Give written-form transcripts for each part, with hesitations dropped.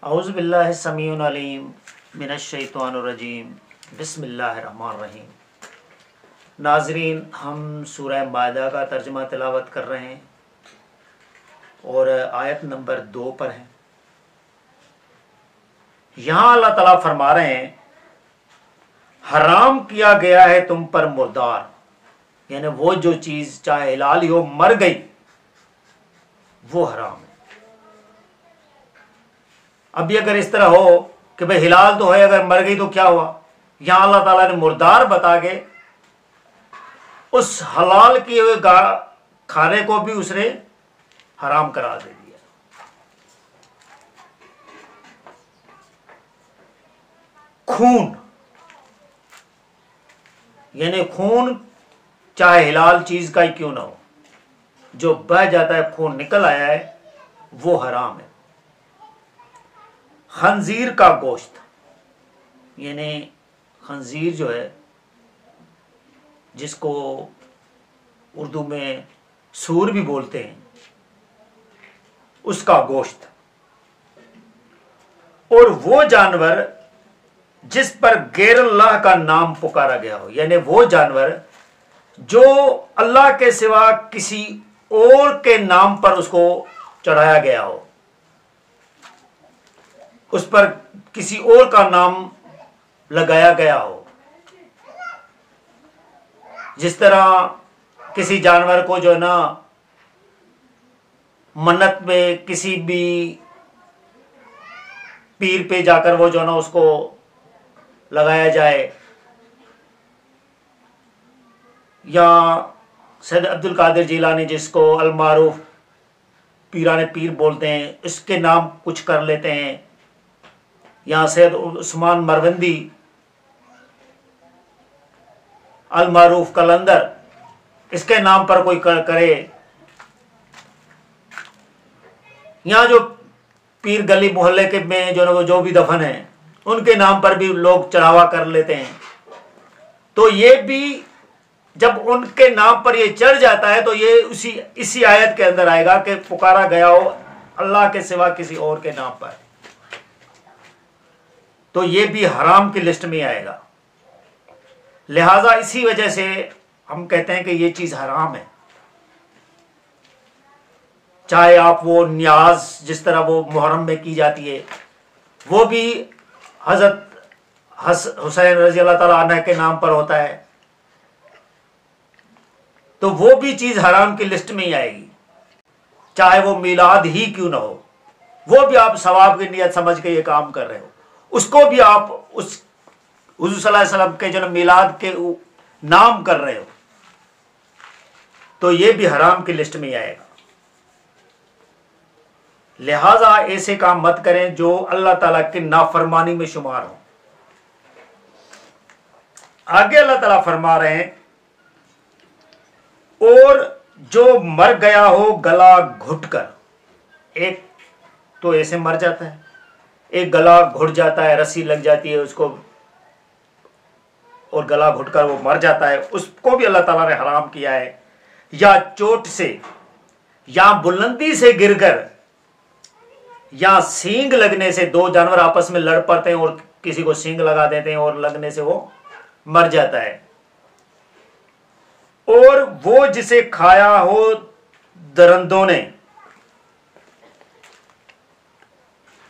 اعوذ باللہ السمیع العلیم من الشیطان الرجیم بسم اللہ الرحمن الرحیم۔ ناظرین، ہم سورہ مائدہ کا ترجمہ تلاوت کر رہے ہیں اور آیت نمبر 2 پر ہیں۔ یہاں اللہ تعالیٰ فرما رہے ہیں حرام کیا گیا ہے تم پر مردار، یعنی وہ جو چیز چاہے حلال ہی ہو مر گئی وہ حرام ہے۔ ابھی اگر اس طرح ہو کہ بھئی حلال تو ہے، اگر مر گئی تو کیا ہوا، یہاں اللہ تعالیٰ نے مردار بتا کے اس حلال کیے ہوئے کھانے کو بھی اس نے حرام قرار دے دیا۔ خون، یعنی خون چاہے حلال چیز کا ہی کیوں نہ ہو، جو بہہ جاتا ہے، خون نکل آیا ہے، وہ حرام ہے۔ خنزیر کا گوشت، یعنی خنزیر جو ہے جس کو اردو میں سور بھی بولتے ہیں، اس کا گوشت، اور وہ جانور جس پر غیر اللہ کا نام پکارا گیا ہو، یعنی وہ جانور جو اللہ کے سوا کسی اور کے نام پر اس کو چڑھایا گیا ہو، اس پر کسی اور کا نام لگایا گیا ہو۔ جس طرح کسی جانور کو جو ہے نا منت میں کسی بھی پیر پہ جا کر وہ جو ہے نا اس کو لگایا جائے، یا سید عبد القادر جیلانی جس کو المعروف پیران پیر بولتے ہیں، اس کے نام کچھ کر لیتے ہیں، یا سید عثمان مروندی المعروف قلندر، اس کے نام پر کوئی کرے، یہاں جو پیر گلی محلے کے میں جو بھی دفن ہیں ان کے نام پر بھی لوگ چڑھاوا کر لیتے ہیں۔ تو یہ بھی جب ان کے نام پر یہ چڑھ جاتا ہے تو یہ اسی آیت کے اندر آئے گا کہ پکارا گیا ہو اللہ کے سوا کسی اور کے نام پر، تو یہ بھی حرام کی لسٹ میں آئے گا۔ لہذا اسی وجہ سے ہم کہتے ہیں کہ یہ چیز حرام ہے۔ چاہے آپ وہ نیاز جس طرح وہ محرم میں کی جاتی ہے، وہ بھی حضرت حسین رضی اللہ تعالیٰ عنہ کے نام پر ہوتا ہے، تو وہ بھی چیز حرام کی لسٹ میں ہی آئے گی، چاہے وہ میلاد ہی کیوں نہ ہو، وہ بھی آپ ثواب کی نیت سمجھ کے یہ کام کر رہے ہو، اس کو بھی آپ اس حضور صلی اللہ علیہ وسلم کے جو میلاد کے نام کر رہے ہو، تو یہ بھی حرام کی لسٹ میں ہی آئے گا۔ لہذا ایسے کام مت کریں جو اللہ تعالیٰ کی نافرمانی میں شمار ہوں۔ آگے اللہ تعالیٰ فرما رہے ہیں اور جو مر گیا ہو گلا گھٹ کر، ایک تو ایسے مر جاتا ہے، ایک گلا گھٹ جاتا ہے، رسی لگ جاتی ہے اس کو اور گلا گھٹ کر وہ مر جاتا ہے، اس کو بھی اللہ تعالیٰ نے حرام کیا ہے۔ یا چوٹ سے، یا بلندی سے گر کر، یا سینگ لگنے سے، دو جانور آپس میں لڑ پڑتے ہیں اور کسی کو سینگ لگا دیتے ہیں اور لگنے سے وہ مر جاتا ہے۔ اور وہ جسے کھایا ہو درندوں نے،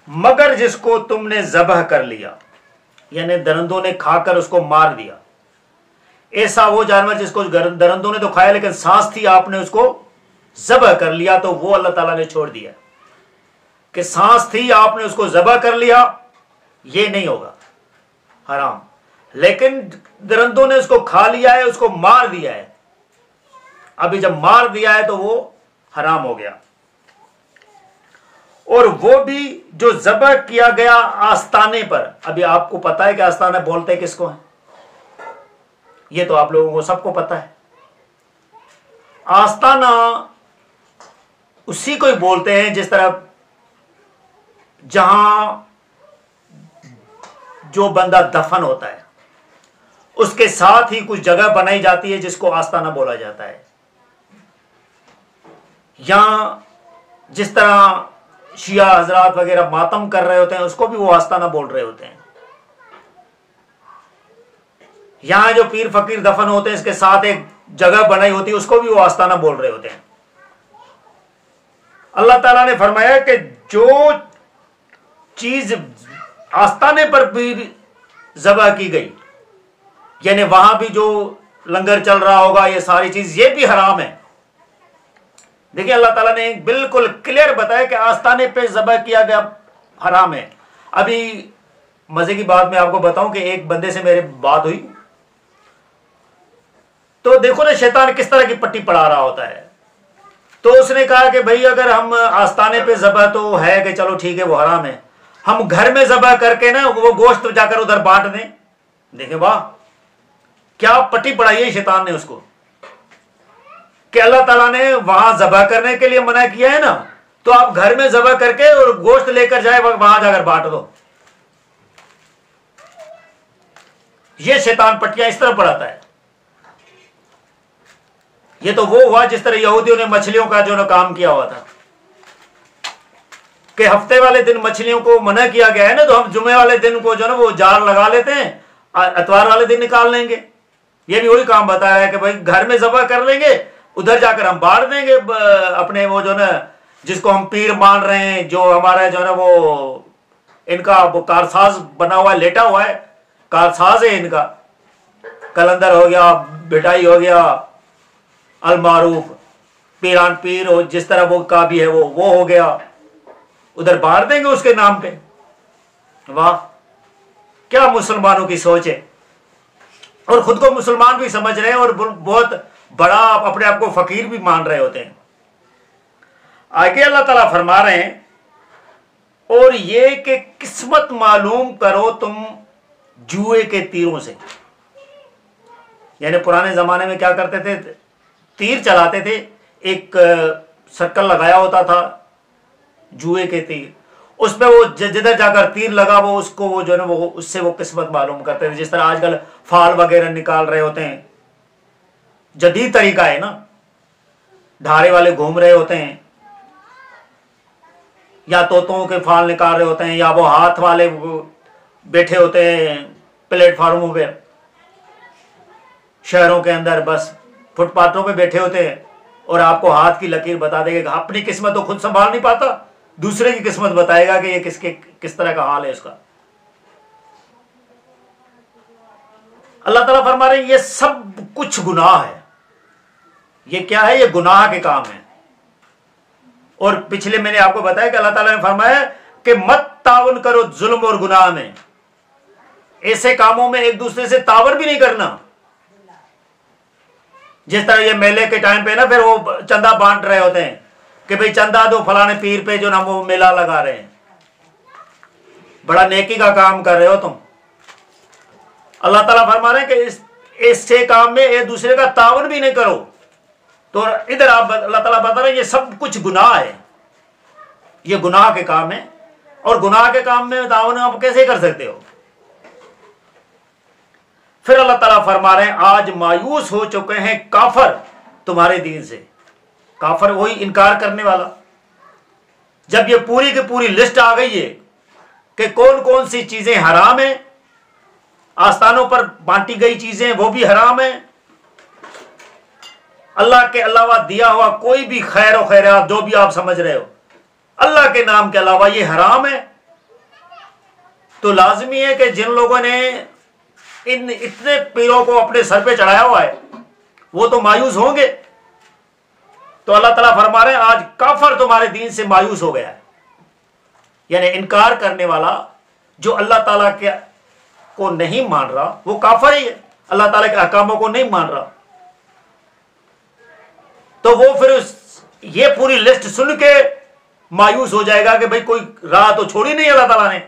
مگر جس کو تم نے ذبح کر لیا، یعنی درندوں نے کھا کر اس کو مار دیا۔ ایسا وہ جانور جس کو درندوں نے تو کھایا لیکن سانس تھی، آپ نے اس کو ذبح کر لیا، تو وہ اللہ تعالیٰ نے چھوڑ دیا کہ سانس تھی آپ نے اس کو ذبح کر لیا، یہ نہیں ہوگا حرام، لیکن درندوں نے اس کو کھا لیا ہے، اس کو مار دیا ہے، ابھی جب مار دیا ہے تو وہ حرام ہو گیا۔ اور وہ بھی جو ذبح کیا گیا آستانے پر، ابھی آپ کو پتا ہے کہ آستانہ بولتے کس کو ہیں، یہ تو آپ لوگوں کو سب کو پتا ہے۔ آستانہ اسی کو ہی بولتے ہیں جس طرح جہاں جو بندہ دفن ہوتا ہے اس کے ساتھ ہی کچھ جگہ بنائی جاتی ہے جس کو آستانہ بولا جاتا ہے۔ یا جس طرح شیعہ حضرات وغیرہ ماتم کر رہے ہوتے ہیں اس کو بھی وہ آستانہ بول رہے ہوتے ہیں. یہاں جو پیر فقیر دفن ہوتے ہیں اس کے ساتھ ایک جگہ بنائی ہوتی ہے اس کو بھی وہ آستانہ بول رہے ہوتے ہیں. اللہ تعالیٰ نے فرمایا کہ جو چیز آستانے پر بھی ذبح کی گئی، یعنی وہاں بھی جو لنگر چل رہا ہوگا، یہ ساری چیز یہ بھی حرام ہے. دیکھیں اللہ تعالیٰ نے بالکل کلیئر بتایا کہ آستانے پہ ذبح کیا گیا حرام ہے. ابھی مزے کی بات میں آپ کو بتاؤں کہ ایک بندے سے میری بات ہوئی تو دیکھو نا شیطان کس طرح کی پٹی پڑھا رہا ہوتا ہے. تو اس نے کہا کہ بھئی اگر ہم آستانے پہ ذبح تو ہے کہ چلو ٹھیک ہے وہ حرام ہے، ہم گھر میں ذبح کر کے نا وہ گوشت جا کر ادھر بانٹ دیں. دیکھیں واہ کیا پٹی پڑھائی ہے شیطان نے اس کو، کہ اللہ تعالیٰ نے وہاں ذبح کرنے کے لیے منع کیا ہے نا، تو آپ گھر میں ذبح کر کے اور گوشت لے کر جائے وہاں جا کر بانٹ دو. یہ شیطان پٹیاں اس طرح پڑھاتا ہے. یہ تو وہ ہوا جس طرح یہودیوں نے مچھلیوں کا جو کام کیا ہوا تھا کہ ہفتے والے دن مچھلیوں کو منع کیا گیا ہے نا، تو ہم جمعے والے دن کو جو نا وہ جال لگا لیتے ہیں، اتوار والے دن نکال لیں گے. یہ بھی وہی کام بتایا ہے کہ بھائی گھر میں ذبح کر لیں گے، ادھر جا کر ہم بانٹ دیں گے اپنے وہ جو نا جس کو ہم پیر مان رہے ہیں، جو ہمارا جو نا وہ ان کا وہ کارساز بنا ہوا ہے، لیٹا ہوا ہے، کارساز ہے ان کا، کلندر ہو گیا، بٹائی ہو گیا، المعروف پیران پیر ہو، جس طرح وہ کا بھی ہے وہ ہو گیا، ادھر بانٹ دیں گے اس کے نام پہ. واہ کیا مسلمانوں کی سوچ ہے، اور خود کو مسلمان بھی سمجھ رہے ہیں اور بہت بڑا اپنے آپ کو فقیر بھی مان رہے ہوتے ہیں. آگے اللہ تعالیٰ فرما رہے ہیں اور یہ کہ قسمت معلوم کرو تم جوئے کے تیروں سے. یعنی پرانے زمانے میں کیا کرتے تھے، تیر چلاتے تھے، ایک سرکل لگایا ہوتا تھا جوئے کے تیر، اس پہ وہ جدھر جا کر تیر لگا وہ اس کو وہ جو ہے نا وہ اس سے وہ قسمت معلوم کرتے تھے. جس طرح آج کل فال وغیرہ نکال رہے ہوتے ہیں، جدید طریقہ ہے نا، دھارے والے گھوم رہے ہوتے ہیں، یا طوطوں کے فال نکال رہے ہوتے ہیں، یا وہ ہاتھ والے بیٹھے ہوتے ہیں پلیٹ فارموں پہ شہروں کے اندر، بس فٹ پاتھوں پہ بیٹھے ہوتے ہیں اور آپ کو ہاتھ کی لکیر بتا دے گا. اپنی قسمت تو خود سنبھال نہیں پاتا، دوسرے کی قسمت بتائے گا کہ یہ کس طرح کا حال ہے اس کا. اللہ تعالیٰ فرما رہے ہیں یہ سب کچھ گناہ ہے. یہ کیا ہے؟ یہ گناہ کے کام ہیں. اور پچھلے میں نے آپ کو بتایا کہ اللہ تعالیٰ نے فرمایا کہ مت تعاون کرو ظلم اور گناہ میں، ایسے کاموں میں ایک دوسرے سے تعاون بھی نہیں کرنا. جس طرح یہ میلے کے ٹائم پہ نا پھر وہ چندہ بانٹ رہے ہوتے ہیں کہ بھئی چندہ دو فلانے پیر پہ جو نا وہ میلہ لگا رہے ہیں، بڑا نیکی کا کام کر رہے ہو تم. اللہ تعالیٰ فرما رہے ہیں کہ اس سے کام میں ایک دوسرے کا تعاون بھی نہیں کرو. تو ادھر آپ اللہ تعالیٰ بتا رہے ہیں یہ سب کچھ گناہ ہے، یہ گناہ کے کام ہے، اور گناہ کے کام میں تعاون آپ کیسے کر سکتے ہو؟ پھر اللہ تعالیٰ فرما رہے ہیں آج مایوس ہو چکے ہیں کافر تمہارے دین سے. کافر وہی انکار کرنے والا. جب یہ پوری کی پوری لسٹ آ گئی ہے کہ کون کون سی چیزیں حرام ہیں، آستانوں پر بانٹی گئی چیزیں وہ بھی حرام ہیں، اللہ کے علاوہ دیا ہوا کوئی بھی خیر و خیرات جو بھی آپ سمجھ رہے ہو اللہ کے نام کے علاوہ یہ حرام ہے، تو لازمی ہے کہ جن لوگوں نے ان اتنے پیروں کو اپنے سر پہ چڑھایا ہوا ہے وہ تو مایوس ہوں گے. تو اللہ تعالیٰ فرما رہے ہیں آج کافر تمہارے دین سے مایوس ہو گیا ہے. یعنی انکار کرنے والا جو اللہ تعالیٰ کے کو نہیں مان رہا وہ کافر ہی ہے، اللہ تعالیٰ کے احکاموں کو نہیں مان رہا. تو وہ پھر یہ پوری لسٹ سن کے مایوس ہو جائے گا کہ بھئی کوئی راہ تو چھوڑی نہیں اللہ تعالیٰ نے.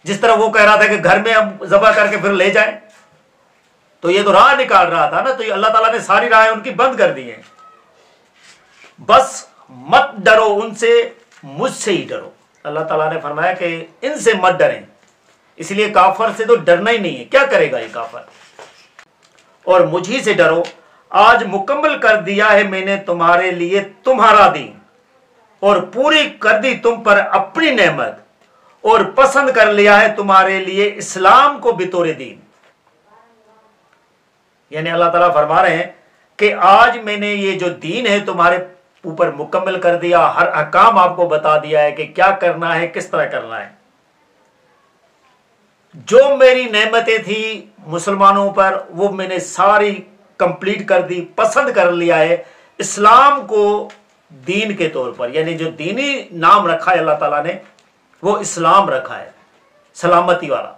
جس طرح وہ کہہ رہا تھا کہ گھر میں ہم ذبح کر کے پھر لے جائیں، تو یہ تو راہ نکال رہا تھا نا، تو یہ اللہ تعالیٰ نے ساری راہیں ان کی بند کر دی ہیں. بس مت ڈرو ان سے، مجھ سے ہی ڈرو. اللہ تعالیٰ نے فرمایا کہ ان سے مت ڈریں، اس لیے کافر سے تو ڈرنا ہی نہیں ہے، کیا کرے گا یہ کافر، اور مجھ ہی سے ڈرو. آج مکمل کر دیا ہے میں نے تمہارے لیے تمہارا دین، اور پوری کر دی تم پر اپنی نعمت اور پسند کر لیا ہے تمہارے لیے اسلام کو بطور دین. یعنی اللہ تعالیٰ فرما رہے ہیں کہ آج میں نے یہ جو دین ہے تمہارے اوپر مکمل کر دیا، ہر احکام آپ کو بتا دیا ہے کہ کیا کرنا ہے، کس طرح کرنا ہے. جو میری نعمتیں تھی مسلمانوں پر وہ میں نے ساری کمپلیٹ کر دی، پسند کر لیا ہے اسلام کو دین کے طور پر. یعنی جو دینی نام رکھا ہے اللہ تعالیٰ نے وہ اسلام رکھا ہے، سلامتی والا.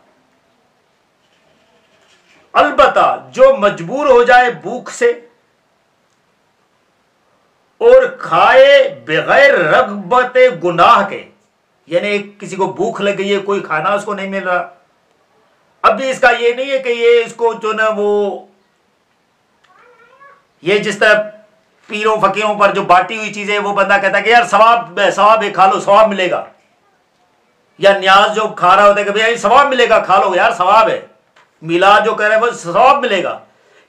البتہ جو مجبور ہو جائے بھوک سے اور کھائے بغیر رغبت گناہ کے، یعنی کسی کو بھوک لگ گئی ہے، کوئی کھانا اس کو نہیں مل رہا، ابھی اس کا یہ نہیں ہے کہ یہ اس کو جو نا وہ یہ جس طرح پیروں فقیروں پر جو بانٹی ہوئی چیزیں وہ بندہ کہتا ہے کہ یار ثواب ہے، کھا لو ثواب ملے گا. یا نیاز جو کھا رہا ہوتا ہے کہ بھائی ثواب ملے گا، کھا لو یار ثواب ہے. میلاد جو کہہ رہے ہیں وہ ثواب ملے گا.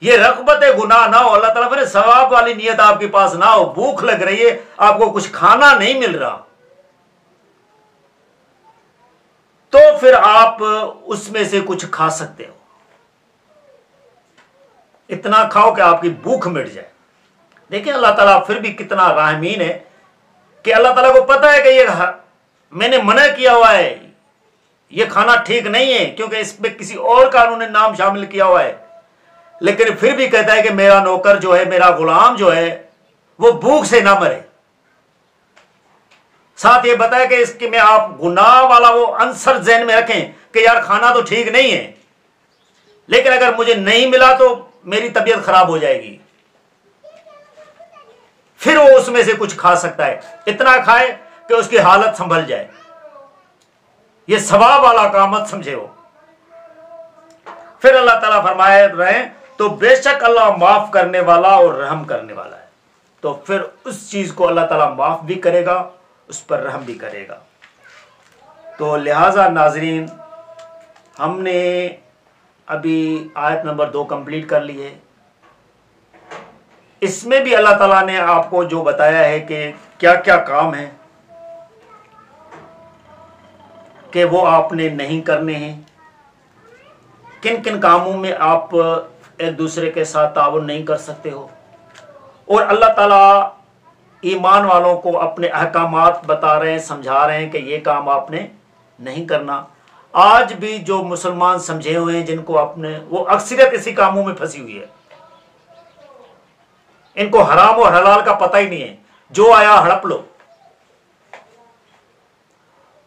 یہ رغبت گناہ نہ ہو، اللہ تعالیٰ نے ثواب والی نیت آپ کے پاس نہ ہو، بھوک لگ رہی ہے، آپ کو کچھ کھانا نہیں مل رہا، تو پھر آپ اس میں سے کچھ کھا سکتے ہو. اتنا کھاؤ کہ آپ کی بھوک مٹ جائے. دیکھیں اللہ تعالیٰ پھر بھی کتنا رحمین ہے کہ اللہ تعالیٰ کو پتا ہے کہ یہ میں نے منع کیا ہوا ہے، یہ کھانا ٹھیک نہیں ہے کیونکہ اس میں کسی اور کا انہوں نے نام شامل کیا ہوا ہے، لیکن پھر بھی کہتا ہے کہ میرا نوکر جو ہے، میرا غلام جو ہے وہ بھوک سے نہ مرے. ساتھ یہ بتایا کہ اس کے میں آپ گناہ والا وہ عنصر ذہن میں رکھیں کہ یار کھانا تو ٹھیک نہیں ہے لیکن اگر مجھے نہیں ملا تو میری طبیعت خراب ہو جائے گی، پھر وہ اس میں سے کچھ کھا سکتا ہے. اتنا کھائے کہ اس کی حالت سنبھل جائے. یہ ثواب والا کام مت سمجھے ہو. پھر اللہ تعالیٰ فرمائے رہے تو بے شک اللہ معاف کرنے والا اور رحم کرنے والا ہے. تو پھر اس چیز کو اللہ تعالیٰ معاف بھی کرے گا، اس پر رحم بھی کرے گا. تو لہٰذا ناظرین ہم نے ابھی آیت نمبر 2 کمپلیٹ کر لی ہے. اس میں بھی اللہ تعالیٰ نے آپ کو جو بتایا ہے کہ کیا کیا کام ہیں کہ وہ آپ نے نہیں کرنے ہیں، کن کن کاموں میں آپ ایک دوسرے کے ساتھ تعاون نہیں کر سکتے ہو. اور اللہ تعالیٰ ایمان والوں کو اپنے احکامات بتا رہے ہیں، سمجھا رہے ہیں کہ یہ کام آپ نے نہیں کرنا. آج بھی جو مسلمان سمجھے ہوئے ہیں جن کو اپنے وہ اکثریت اسی کاموں میں پھنسی ہوئی ہے، ان کو حرام اور حلال کا پتہ ہی نہیں ہے، جو آیا ہڑپ لو.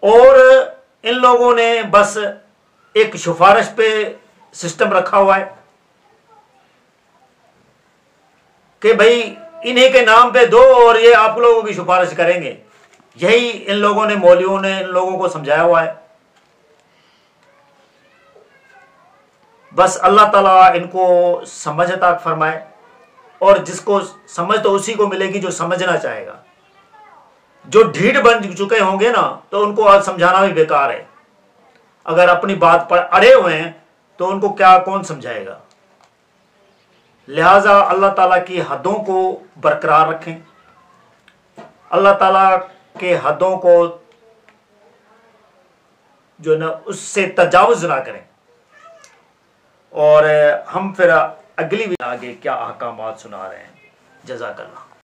اور ان لوگوں نے بس ایک سفارش پہ سسٹم رکھا ہوا ہے کہ بھائی انہی کے نام پہ دو اور یہ آپ لوگوں کی سفارش کریں گے. یہی ان لوگوں نے، مولویوں نے ان لوگوں کو سمجھایا ہوا ہے. بس اللہ تعالیٰ ان کو سمجھ عطا فرمائے، اور جس کو سمجھ تو اسی کو ملے گی جو سمجھنا چاہے گا. جو ڈھیٹ بن چکے ہوں گے نا تو ان کو آج سمجھانا بھی بیکار ہے. اگر اپنی بات پر اڑے ہوئے ہیں تو ان کو کیا کون سمجھائے گا. لہٰذا اللہ تعالیٰ کی حدوں کو برقرار رکھیں، اللہ تعالیٰ کے حدوں کو جو نا اس سے تجاوز نہ کریں. اور ہم پھر اگلی بھی آگے کیا احکامات سنا رہے ہیں. جزاک اللہ.